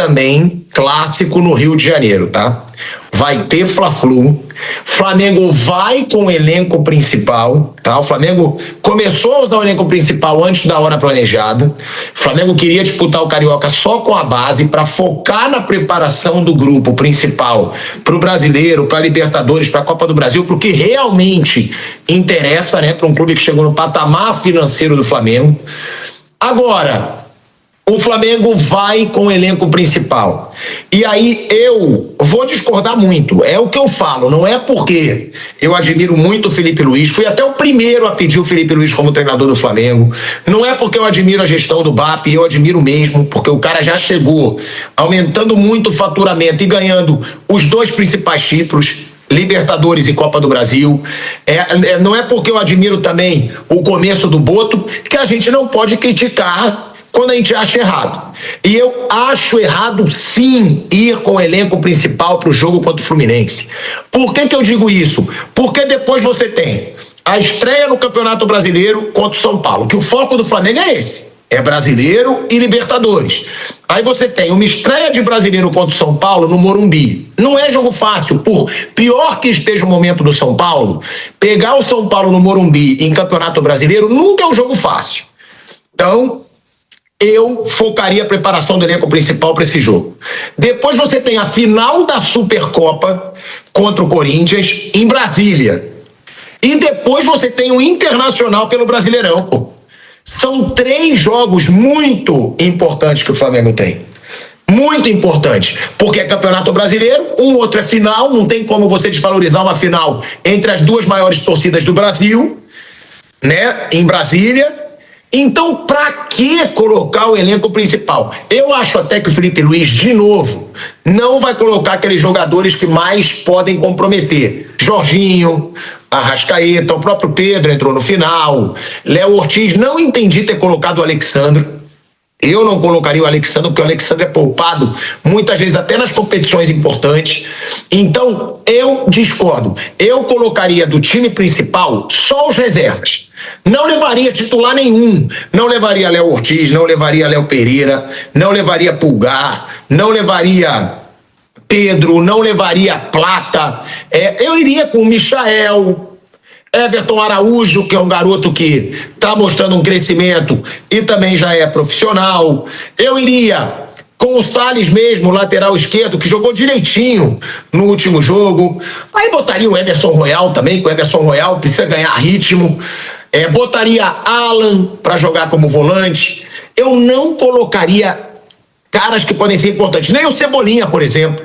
também clássico no Rio de Janeiro, tá? Vai ter Fla-Flu. Flamengo vai com o elenco principal, tá? O Flamengo começou a usar o elenco principal antes da hora planejada. O Flamengo queria disputar o Carioca só com a base para focar na preparação do grupo principal para o Brasileiro, para a Libertadores, para a Copa do Brasil, porque realmente interessa, né, para um clube que chegou no patamar financeiro do Flamengo. Agora, o Flamengo vai com o elenco principal. E aí eu vou discordar muito. É o que eu falo. Não é porque eu admiro muito o Felipe Luiz. Fui até o primeiro a pedir o Felipe Luiz como treinador do Flamengo. Não é porque eu admiro a gestão do BAP. Eu admiro mesmo. Porque o cara já chegou aumentando muito o faturamento e ganhando os 2 principais títulos, Libertadores e Copa do Brasil. Não é porque eu admiro também o começo do Boto que a gente não pode criticar quando a gente acha errado. E eu acho errado, sim, ir com o elenco principal para o jogo contra o Fluminense. Por que eu digo isso? Porque depois você tem a estreia no Campeonato Brasileiro contra o São Paulo, que o foco do Flamengo é esse. É Brasileiro e Libertadores. Aí você tem uma estreia de Brasileiro contra o São Paulo no Morumbi. Não é jogo fácil. Por pior que esteja o momento do São Paulo, pegar o São Paulo no Morumbi em Campeonato Brasileiro nunca é um jogo fácil. Então, eu focaria a preparação do elenco principal para esse jogo. Depois você tem a final da Supercopa contra o Corinthians em Brasília. E depois você tem o Internacional pelo Brasileirão, pô. São 3 jogos muito importantes que o Flamengo tem. Muito importante, porque é Campeonato Brasileiro, um outro é final, não tem como você desvalorizar uma final entre as 2 maiores torcidas do Brasil, né, em Brasília. Então, pra que colocar o elenco principal? Eu acho até que o Felipe Luiz, de novo, não vai colocar aqueles jogadores que mais podem comprometer. Jorginho, Arrascaeta, o próprio Pedro entrou no final, Léo Ortiz, não entendi ter colocado o Alexandre. Eu não colocaria o Alexandre, porque o Alexandre é poupado, muitas vezes até nas competições importantes. Então, eu discordo. Eu colocaria do time principal só os reservas. Não levaria titular nenhum. Não levaria Léo Ortiz, não levaria Léo Pereira, não levaria Pulgar, não levaria Pedro, não levaria Plata. Eu iria com o Michael, Everton Araújo, que é um garoto que está mostrando um crescimento e também já é profissional. Eu iria com o Salles mesmo, lateral esquerdo, que jogou direitinho no último jogo. Aí botaria o Emerson Royal também, que o Emerson Royal precisa ganhar ritmo. Botaria Alan para jogar como volante. Eu não colocaria caras que podem ser importantes. Nem o Cebolinha, por exemplo,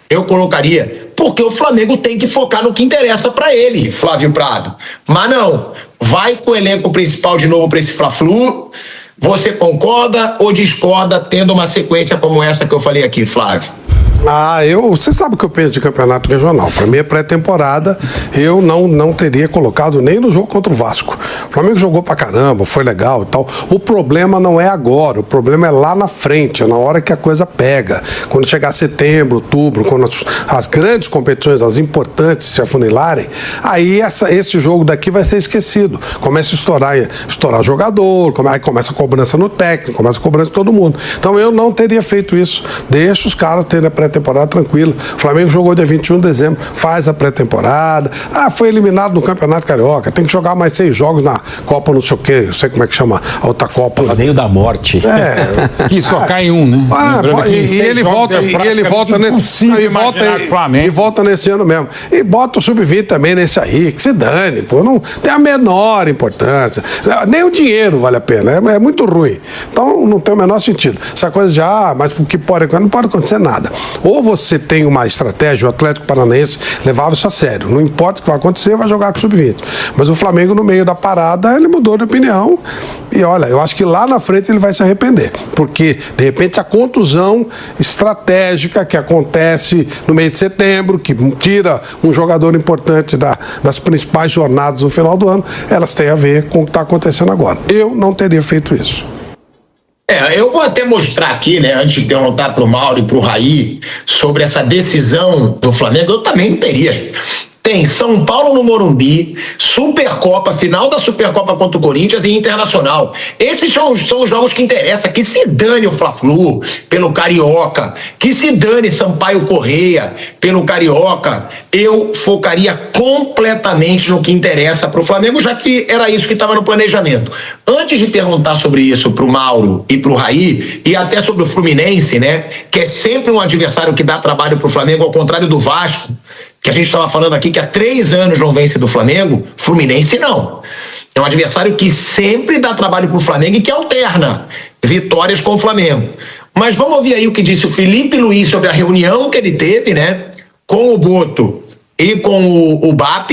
eu colocaria. Porque o Flamengo tem que focar no que interessa para ele, Flávio Prado. Mas não, vai com o elenco principal de novo para esse Fla-Flu. Você concorda ou discorda tendo uma sequência como essa que eu falei aqui, Flávio? Você sabe o que eu penso de campeonato regional. Para mim, pré-temporada, eu não teria colocado nem no jogo contra o Vasco. O Flamengo jogou pra caramba, foi legal e tal. O problema não é agora, o problema é lá na frente, é na hora que a coisa pega. Quando chegar setembro, outubro, quando as grandes competições, as importantes, se afunilarem, aí esse jogo daqui vai ser esquecido. Começa a estourar jogador, aí começa a cobrança no técnico, começa a cobrança de todo mundo. Então eu não teria feito isso. Deixa os caras terem a pré-temporada tranquila. O Flamengo jogou dia 21 de dezembro, faz a pré-temporada. Foi eliminado no Campeonato Carioca, tem que jogar mais 6 jogos na Copa não sei o quê, eu sei como é que chama a outra Copa. Torneio da Morte. Que só cai um, né? E ele volta nesse ano mesmo. E bota o Sub-20 também nesse aí, que se dane, pô, não tem a menor importância. Nem o dinheiro vale a pena, é muito ruim. Então não tem o menor sentido. Essa coisa de, mas o que pode acontecer, não pode acontecer nada. Ou você tem uma estratégia, o Atlético Paranaense levava isso a sério. Não importa o que vai acontecer, vai jogar com o Sub-20. Mas o Flamengo, no meio da parada, ele mudou de opinião. E olha, eu acho que lá na frente ele vai se arrepender. Porque, de repente, a contusão estratégica que acontece no mês de setembro, que tira um jogador importante das principais jornadas no final do ano, elas têm a ver com o que está acontecendo agora. Eu não teria feito isso. Eu vou até mostrar aqui, né, antes de perguntar para o Mauro e para o Raí sobre essa decisão do Flamengo, eu também não teria. tem São Paulo no Morumbi, Supercopa, final da Supercopa contra o Corinthians e Internacional. Esses são os jogos que interessam. Que se dane o Fla-Flu pelo Carioca, que se dane Sampaio Correia pelo Carioca. Eu focaria completamente no que interessa para o Flamengo, já que era isso que estava no planejamento. Antes de perguntar sobre isso para o Mauro e para o Raí, e até sobre o Fluminense, né, que é sempre um adversário que dá trabalho para o Flamengo, ao contrário do Vasco, que a gente estava falando aqui que há 3 anos não vence do Flamengo, Fluminense não. É um adversário que sempre dá trabalho para o Flamengo e que alterna vitórias com o Flamengo. Mas vamos ouvir aí o que disse o Felipe Luiz sobre a reunião que ele teve, né, com o Boto e com o BAP,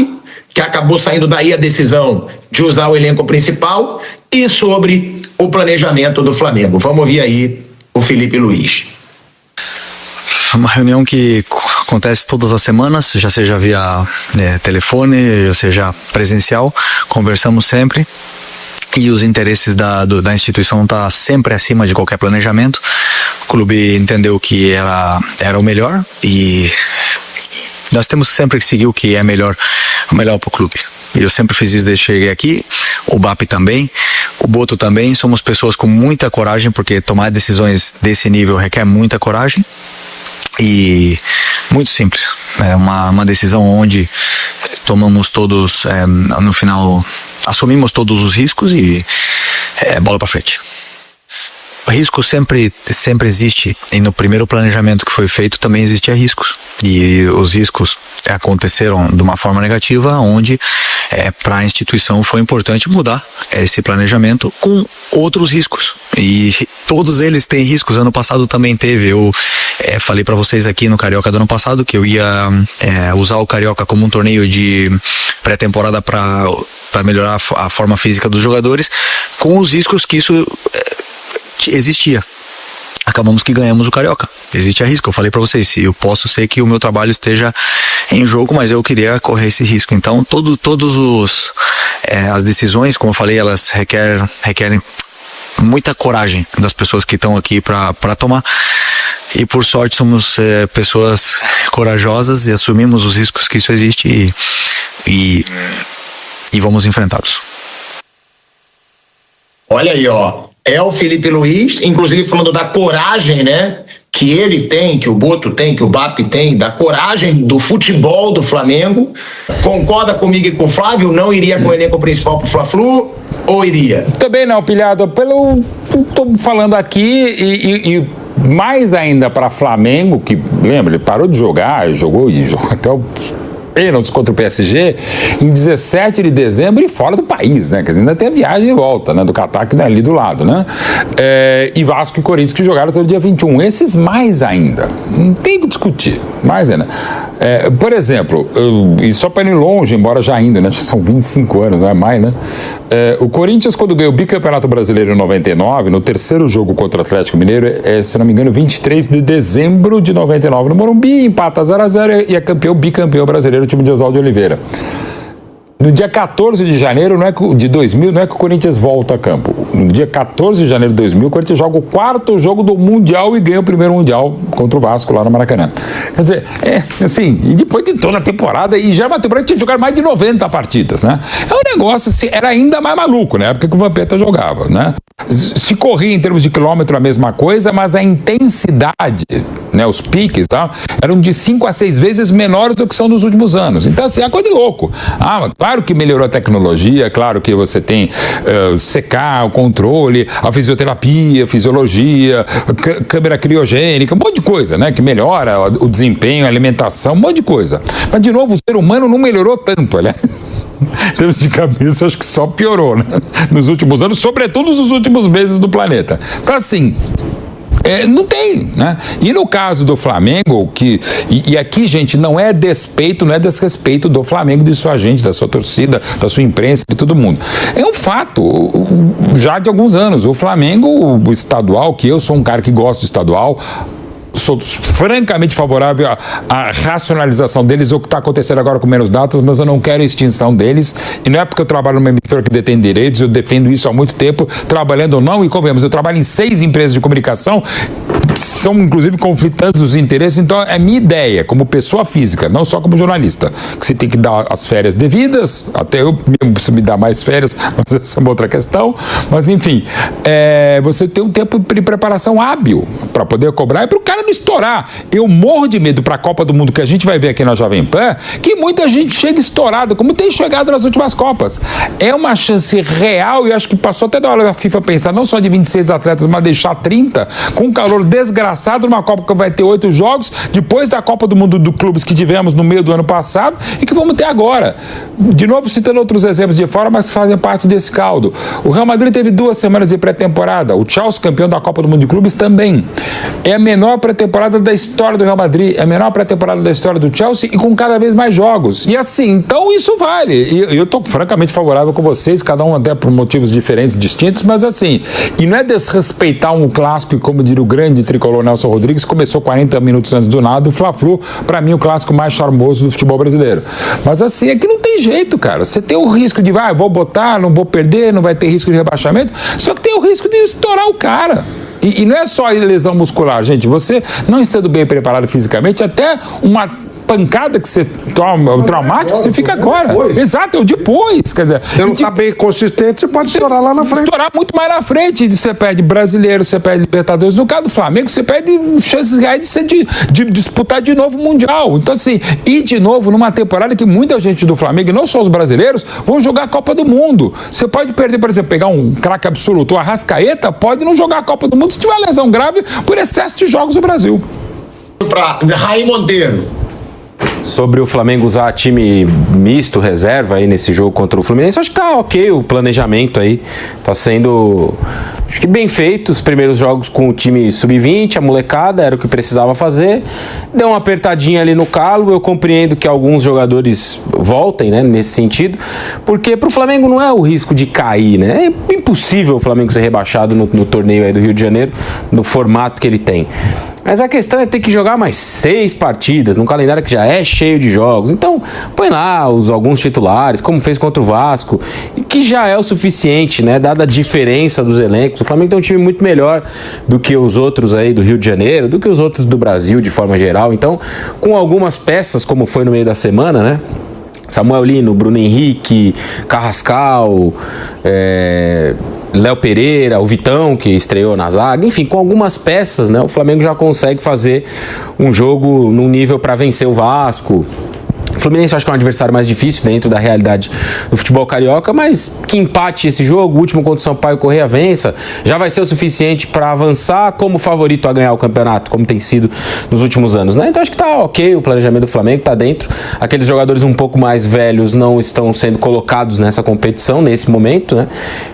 que acabou saindo daí a decisão de usar o elenco principal, e sobre o planejamento do Flamengo. Vamos ouvir aí o Felipe Luiz. Uma reunião que acontece todas as semanas, já seja via telefone, já seja presencial, conversamos sempre. E os interesses da instituição estão sempre acima de qualquer planejamento. O clube entendeu que era o melhor e nós temos sempre que seguir o que é melhor para o clube. Eu sempre fiz isso desde que cheguei aqui, o BAP também, o Boto também. Somos pessoas com muita coragem, porque tomar decisões desse nível requer muita coragem. E muito simples, é uma decisão onde tomamos todos, no final, assumimos todos os riscos e bola para frente. O risco sempre existe, e no primeiro planejamento que foi feito também existia riscos, e os riscos aconteceram de uma forma negativa, onde para a instituição foi importante mudar esse planejamento com outros riscos, e todos eles têm riscos. Ano passado também teve. Eu falei para vocês aqui no Carioca do ano passado que eu ia usar o Carioca como um torneio de pré-temporada para melhorar a forma física dos jogadores, com os riscos que isso existia. Acabamos que ganhamos o Carioca. Existe a risco. Eu falei para vocês, eu posso ser que o meu trabalho esteja em jogo, mas eu queria correr esse risco. Então, todos as decisões, como eu falei, elas requerem muita coragem das pessoas que estão aqui para tomar. E por sorte somos pessoas corajosas e assumimos os riscos que isso existe e vamos enfrentá-los. Olha aí, ó. É o Felipe Luiz, inclusive falando da coragem, né, que ele tem, que o Boto tem, que o BAP tem, da coragem do futebol do Flamengo. Concorda comigo e com o Flávio? Não iria com o elenco principal pro Fla-Flu ou iria? Também não, Pilhado. Tô falando aqui e mais ainda para Flamengo, que, lembra, ele parou de jogar, jogou até o pênaltis contra o PSG em 17 de dezembro e fora do país, né? Quer dizer, ainda tem a viagem de volta, né? Do Catar, que não é ali do lado, né? E Vasco e Corinthians, que jogaram todo dia 21. Esses mais ainda. Não tem o que discutir. Mais ainda. Por exemplo, e só para ir longe, embora já indo, né? São 25 anos, não é mais, né? O Corinthians, quando ganhou o bicampeonato brasileiro em 99, no terceiro jogo contra o Atlético Mineiro, se não me engano, 23 de dezembro de 99, no Morumbi, empata 0-0 e é bicampeão brasileiro, o time de Oswaldo de Oliveira. No dia 14 de janeiro de 2000, não é que o Corinthians volta a campo. No dia 14 de janeiro de 2000, o Corinthians joga o 4º jogo do Mundial e ganha o primeiro Mundial contra o Vasco lá no Maracanã. Quer dizer, assim, e depois de toda a temporada, e já uma temporada que tinha jogado mais de 90 partidas, né? É um negócio, assim, era ainda mais maluco, né? Porque o Vampeta jogava, né? Se corria em termos de quilômetro a mesma coisa, mas a intensidade, né, os piques, tá, eram de 5 a 6 vezes menores do que são nos últimos anos. Então, assim, é uma coisa de louco. Claro que melhorou a tecnologia, claro que você tem secar, o controle, a fisioterapia, a fisiologia, câmera criogênica, um monte de coisa, né, que melhora o desempenho, a alimentação, um monte de coisa. Mas, de novo, o ser humano não melhorou tanto, aliás. Em termos de cabeça, acho que só piorou, né? Nos últimos anos, sobretudo nos últimos meses do planeta. Então, assim, não tem, né? E no caso do Flamengo, e aqui, gente, não é despeito, não é desrespeito do Flamengo, de sua gente, da sua torcida, da sua imprensa, de todo mundo. É um fato, já de alguns anos. O Flamengo, o estadual, que eu sou um cara que gosta do estadual, sou francamente favorável à racionalização deles, o que está acontecendo agora com menos datas, mas eu não quero a extinção deles, e não é porque eu trabalho numa emissora que detém direitos, eu defendo isso há muito tempo, trabalhando ou não, e convenhamos, eu trabalho em 6 empresas de comunicação, que são inclusive conflitantes os interesses, então é minha ideia, como pessoa física, não só como jornalista, que você tem que dar as férias devidas, até eu mesmo preciso me dar mais férias, mas essa é uma outra questão, mas enfim, você tem um tempo de preparação hábil para poder cobrar e para o cara não estourar. Eu morro de medo para a Copa do Mundo, que a gente vai ver aqui na Jovem Pan, que muita gente chega estourada, como tem chegado nas últimas Copas. É uma chance real, e acho que passou até da hora da FIFA pensar não só de 26 atletas, mas deixar 30, com um calor desgraçado, numa Copa que vai ter 8 jogos, depois da Copa do Mundo do Clubes que tivemos no meio do ano passado e que vamos ter agora. De novo, citando outros exemplos de fora, mas que fazem parte desse caldo. O Real Madrid teve 2 semanas de pré-temporada, o Chelsea, campeão da Copa do Mundo de Clubes, também. É a menor pré-temporada da história do Real Madrid, é a menor pré-temporada da história do Chelsea e com cada vez mais jogos. E assim, então isso vale. E eu estou francamente favorável com vocês, cada um até por motivos diferentes, distintos, mas assim, e não é desrespeitar um clássico, e como diria o grande tricolor Nelson Rodrigues, começou 40 minutos antes do nada, o Fla-Flu, para mim, o clássico mais charmoso do futebol brasileiro. Mas assim, é que não tem jeito, cara. Você tem o risco de, vou botar, não vou perder, não vai ter risco de rebaixamento, só que tem o risco de estourar o cara. E não é só lesão muscular, gente. Você não estando bem preparado fisicamente, até uma pancada que você toma, traumático, você fica agora. Depois. Exato, é o depois. Quer dizer, Você não está bem consistente, você pode estourar lá na frente. Estourar muito mais na frente. Você perde brasileiro, você perde Libertadores. No caso do Flamengo, você perde chances reais de disputar de novo o Mundial. Então, assim, e de novo numa temporada que muita gente do Flamengo, e não só os brasileiros, vão jogar a Copa do Mundo. Você pode perder, por exemplo, pegar um craque absoluto, o Arrascaeta pode não jogar a Copa do Mundo se tiver lesão grave por excesso de jogos no Brasil. Para Raí Monteiro. Sobre o Flamengo usar time misto, reserva aí nesse jogo contra o Fluminense, acho que tá ok o planejamento aí, tá sendo, acho que bem feito, os primeiros jogos com o time sub-20, a molecada, era o que precisava fazer, deu uma apertadinha ali no calo, eu compreendo que alguns jogadores voltem, né, nesse sentido, porque pro Flamengo não é o risco de cair, né, é impossível o Flamengo ser rebaixado no torneio aí do Rio de Janeiro, no formato que ele tem. Mas a questão é ter que jogar mais 6 partidas num calendário que já é cheio de jogos. Então, põe lá alguns titulares, como fez contra o Vasco, que já é o suficiente, né? Dada a diferença dos elencos. O Flamengo tem um time muito melhor do que os outros aí do Rio de Janeiro, do que os outros do Brasil de forma geral. Então, com algumas peças, como foi no meio da semana, né? Samuel Lino, Bruno Henrique, Carrascal, Léo Pereira, o Vitão, que estreou na zaga, enfim, com algumas peças, né, o Flamengo já consegue fazer um jogo num nível para vencer o Vasco. O Fluminense eu acho que é um adversário mais difícil dentro da realidade do futebol carioca, mas que empate esse jogo, o último contra o Sampaio Corrêa vença, já vai ser o suficiente para avançar como favorito a ganhar o campeonato, como tem sido nos últimos anos, né? Então acho que tá ok o planejamento do Flamengo, tá dentro. Aqueles jogadores um pouco mais velhos não estão sendo colocados nessa competição nesse momento, né?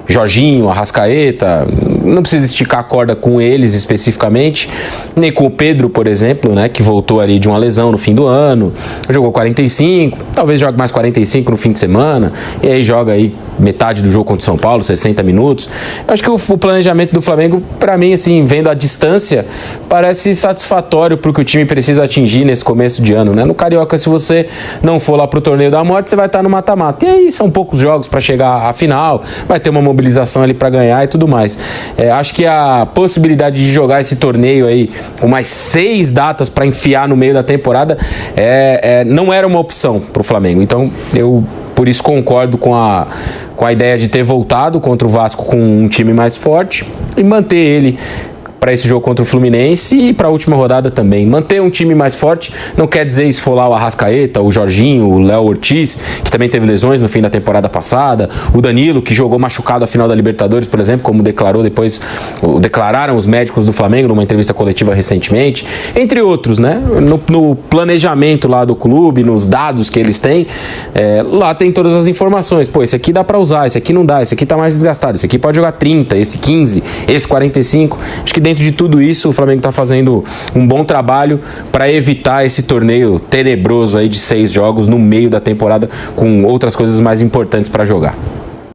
Jorginho, Arrascaeta, não precisa esticar a corda com eles especificamente, nem com o Pedro, por exemplo, né? Que voltou ali de uma lesão no fim do ano, jogou 45, talvez jogue mais 45 no fim de semana, e aí joga aí metade do jogo contra o São Paulo, 60 minutos. Eu acho que o planejamento do Flamengo, para mim, assim, vendo a distância, parece satisfatório pro que o time precisa atingir nesse começo de ano, né? No Carioca, se você não for lá pro torneio da morte, você vai estar no mata-mata. E aí são poucos jogos para chegar à final, vai ter uma mobilização ali para ganhar e tudo mais. Acho que a possibilidade de jogar esse torneio aí com mais 6 datas para enfiar no meio da temporada não era uma opção pro Flamengo. Então, eu por isso concordo com a ideia de ter voltado contra o Vasco com um time mais forte e manter ele para esse jogo contra o Fluminense e para a última rodada também. Manter um time mais forte não quer dizer esfolar o Arrascaeta, o Jorginho, o Léo Ortiz, que também teve lesões no fim da temporada passada, o Danilo, que jogou machucado a final da Libertadores, por exemplo, como declararam os médicos do Flamengo numa entrevista coletiva recentemente, entre outros, né? No planejamento lá do clube, nos dados que eles têm, lá tem todas as informações. Pô, esse aqui dá para usar, esse aqui não dá, esse aqui tá mais desgastado, esse aqui pode jogar 30, esse 15, esse 45. Acho que dentro de tudo isso, o Flamengo está fazendo um bom trabalho para evitar esse torneio tenebroso aí de 6 jogos no meio da temporada, com outras coisas mais importantes para jogar.